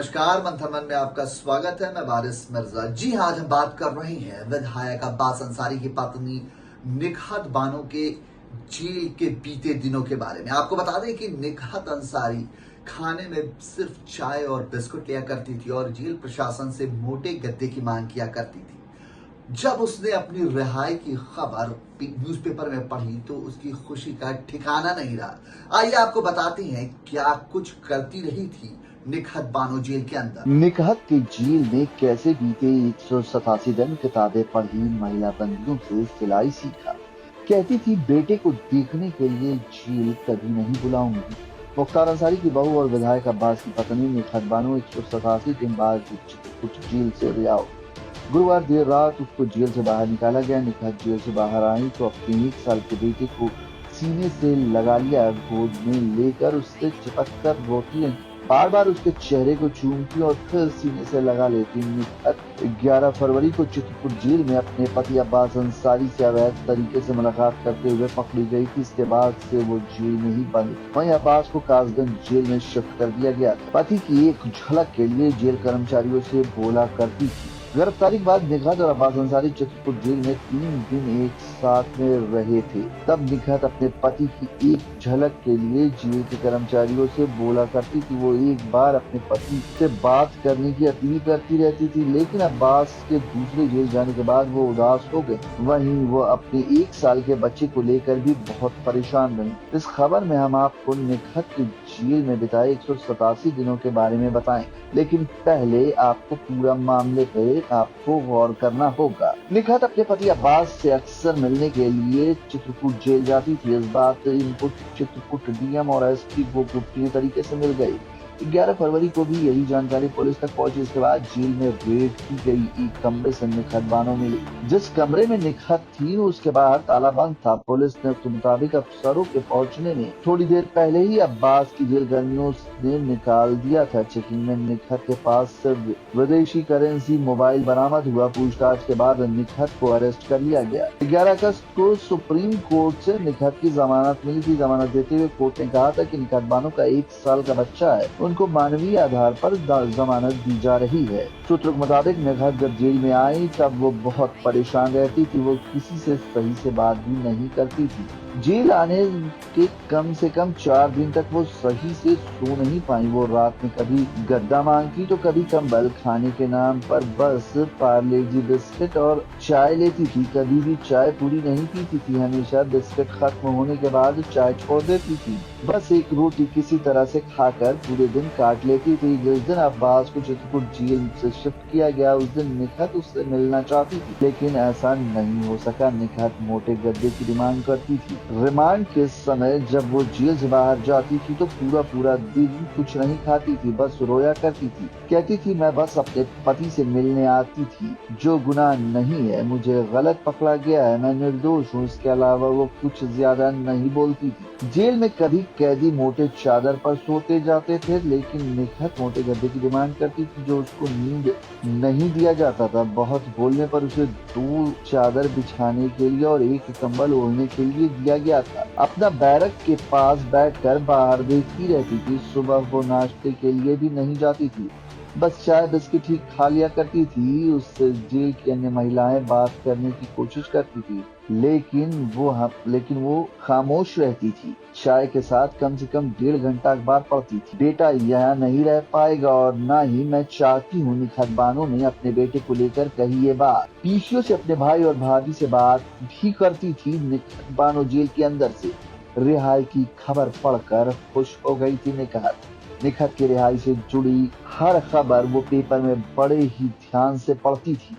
नमस्कार, मंथन में आपका स्वागत है। मैं वारिस मिर्जा। जी हाँ, आज हम बात कर रहे हैं विधायक अब्बास अंसारी की पत्नी निकहत बानो के जेल के बीते दिनों के बारे में। आपको बता दें कि निकहत अंसारी खाने में सिर्फ चाय और बिस्कुट लिया करती थी और जेल प्रशासन से मोटे गद्दे की मांग किया करती थी। जब उसने अपनी रिहाई की खबर न्यूज़पेपर में पढ़ी तो उसकी खुशी का ठिकाना नहीं रहा। आइए आपको बताते हैं क्या कुछ करती रही थी निकहत बानो जेल के अंदर। निकहत के जेल में कैसे बीते 187 दिन किताबें पढ़ी, महिला बंदियों से सिलाई सीखा। कहती थी बेटे को देखने के लिए जेल कभी नहीं बुलाऊंगी। मुख्तार अंसारी की बहू और विधायक अब्बास की पत्नी निकहत बानो 187 दिन बाद कुछ जेल से रिहा हो। गुरुवार देर रात उसको जेल से बाहर निकाला गया। निकहत जेल से बाहर आई तो अपने 1 साल के बेटे को सीने से लगा लिया, गोद में लेकर उससे चिपक कर रोती रही, बार बार उसके चेहरे को चूमती और फिर सीने से लगा लेती। निकहत 11 फरवरी को चित्रकूट जेल में अपने पति अब्बास अंसारी से अवैध तरीके से मुलाकात करते हुए पकड़ी गई थी। इसके बाद से वो जेल में ही बंद। वहीं अब्बास को कासगंज जेल में शिफ्ट कर दिया गया। पति की एक झलक के लिए जेल कर्मचारियों से बोला करती थी। गिरफ्तारी के बाद निकहत और अब्बास अंसारी चित्रकूट जेल में 3 दिन एक साथ में रहे थे। तब निकहत अपने पति की एक झलक के लिए जेल के कर्मचारियों से बोला करती थी। वो एक बार अपने पति से बात करने की अपील करती रहती थी, लेकिन अब्बास के दूसरे जेल जाने के बाद वो उदास हो गए। वहीं वो अपने 1 साल के बच्चे को लेकर भी बहुत परेशान रही। इस खबर में हम आपको निकहत के जेल में बिताए 187 दिनों के बारे में बताएं, लेकिन पहले आपको पूरा मामले पे आपको गौर करना होगा। निकहत अपने पति अब्बास से अक्सर मिलने के लिए चित्रकूट जेल जाती थी। इस बात इनको चित्रकूट डीएम और एसपी को गुप्त तरीके से मिल गई। 11 फरवरी को भी यही जानकारी पुलिस तक पहुंची। इसके बाद जेल में रेड की गई। एक कमरे से निकहत बानो मिली। जिस कमरे में निकहत थी उसके बाहर ताला बंद था। पुलिस ने उसके मुताबिक अफसरों के पहुंचने में थोड़ी देर पहले ही अब्बास की जेल कर्मियों ने निकाल दिया था। चेकिंग में निकहत के पास सिर्फ विदेशी करेंसी मोबाइल बरामद हुआ। पूछताछ के बाद निकहत को अरेस्ट कर लिया गया। 11 अगस्त को सुप्रीम कोर्ट से निकहत की जमानत मिली थी। जमानत देते हुए कोर्ट ने कहा था कि निकहत बानो का 1 साल का बच्चा है, उनको मानवीय आधार पर जमानत दी जा रही है। सूत्रों के मुताबिक निकहत जब जेल में आई तब वो बहुत परेशान रहती थी। वो किसी से सही से बात भी नहीं करती थी। जेल आने के कम से कम 4 दिन तक वो सही से सो नहीं पाई। वो रात में कभी गद्दा मांगती तो कभी कंबल। खाने के नाम पर बस पार्ले जी बिस्किट और चाय लेती थी। कभी भी चाय पूरी नहीं पीती थी। हमेशा बिस्किट खत्म होने के बाद चाय छोड़ देती थी। बस एक रोटी किसी तरह से खाकर पूरे दिन काट लेती थी। जिस दिन अब्बास को चित्रकूट जेल से शिफ्ट किया गया उस दिन निकहत उससे मिलना चाहती थी, लेकिन ऐसा नहीं हो सका। निकहत मोटे गद्दे की डिमांड करती थी। रिमांड के समय जब वो जेल से बाहर जाती थी तो पूरा दिन कुछ नहीं खाती थी, बस रोया करती थी। कहती थी मैं बस अपने पति से मिलने आती थी, जो गुनाह नहीं है, मुझे गलत पकड़ा गया है, मैं निर्दोष हूँ। इसके अलावा वो कुछ ज्यादा नहीं बोलती थी। जेल में कभी कैदी मोटे चादर पर सोते जाते थे, लेकिन निकहत मोटे गद्दे की डिमांड करती थी जो उसको नींद नहीं दिया जाता था। बहुत बोलने पर उसे 2 चादर बिछाने के लिए और 1 कंबल ओढ़ने के लिए दिया गया था। अपना बैरक के पास बैठकर बाहर देखती रहती थी। सुबह वो नाश्ते के लिए भी नहीं जाती थी, बस चाय बिस्किट ही खा लिया करती थी। उससे जेल की अन्य महिलाएं बात करने की कोशिश करती थी, लेकिन वो खामोश रहती थी। चाय के साथ कम से कम 1.5 घंटा अखबार पढ़ती थी। बेटा यहाँ नहीं रह पाएगा और ना ही मैं चाहती हूँ। निकहत बानो ने अपने बेटे को लेकर कही ये बात। पीसीओ से अपने भाई और भाभी से बात भी करती थी। निकहत बानो जेल के अंदर से रिहाई की खबर पढ़कर खुश हो गई थी। निकहत की रिहाई से जुड़ी हर खबर वो पेपर में बड़े ही ध्यान से पढ़ती थी।